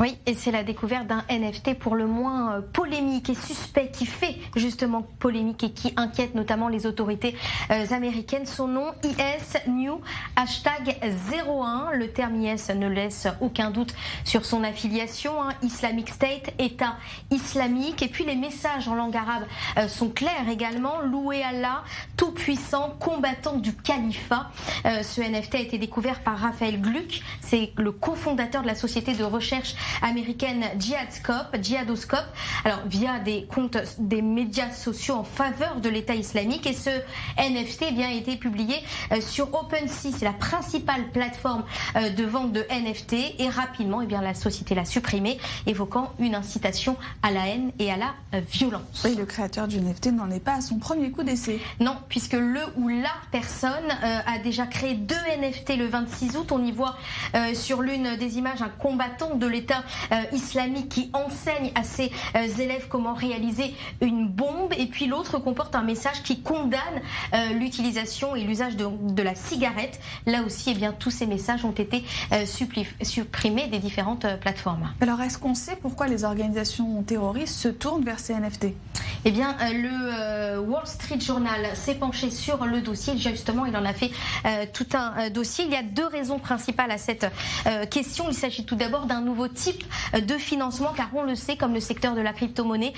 Oui, et c'est la découverte d'un NFT pour le moins polémique et suspect qui fait justement polémique et qui inquiète notamment les autorités américaines. Son nom, IS New #01. Le terme IS ne laisse aucun doute sur son affiliation. Islamic State, État islamique. Et puis les messages en langue arabe sont clairs également. Loué Allah, tout puissant, combattant du califat. Ce NFT a été découvert par Raphaël Gluck. C'est le cofondateur de la société de recherche américaine Jihadoscope, alors via des comptes des médias sociaux en faveur de l'État islamique. Et ce NFT a été publié sur OpenSea, c'est la principale plateforme de vente de NFT, et rapidement la société l'a supprimé, évoquant une incitation à la haine et à la violence. Oui, le créateur du NFT n'en est pas à son premier coup d'essai. Non, puisque le ou la personne a déjà créé 2 NFT le 26 août. On y voit sur l'une des images un combattant de l'État islamique qui enseigne à ses élèves comment réaliser une bombe, et puis l'autre comporte un message qui condamne l'utilisation et l'usage de la cigarette. Là aussi, tous ces messages ont été supprimés des différentes plateformes. Alors, est-ce qu'on sait pourquoi les organisations terroristes se tournent vers ces NFT ? Le Wall Street Journal s'est penché sur le dossier. Justement, il en a fait tout un dossier. Il y a 2 raisons principales à cette question. Il s'agit tout d'abord d'un nouveau type de financement, car on le sait, comme le secteur de la crypto-monnaie,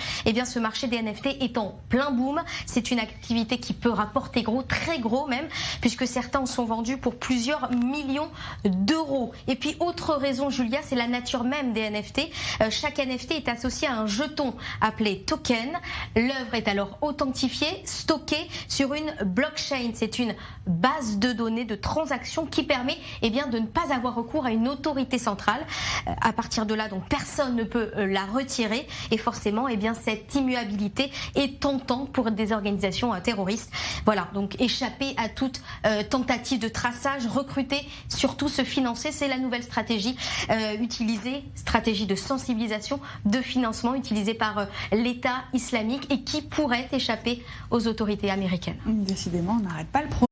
ce marché des NFT est en plein boom. C'est une activité qui peut rapporter gros, très gros même, puisque certains en sont vendus pour plusieurs millions d'euros. Et puis, autre raison, Julia, c'est la nature même des NFT. Chaque NFT est associé à un jeton appelé token. L'œuvre est alors authentifiée, stockée sur une blockchain. C'est une base de données de transactions qui permet de ne pas avoir recours à une autorité centrale. À partir de là, donc, personne ne peut la retirer, et forcément, cette immuabilité est tentante pour des organisations terroristes. Voilà, donc échapper à toute tentative de traçage, recruter, surtout se financer, c'est la nouvelle stratégie utilisée, stratégie de sensibilisation, de financement utilisée par l'État islamique et qui pourrait échapper aux autorités américaines. Décidément, on n'arrête pas le progrès.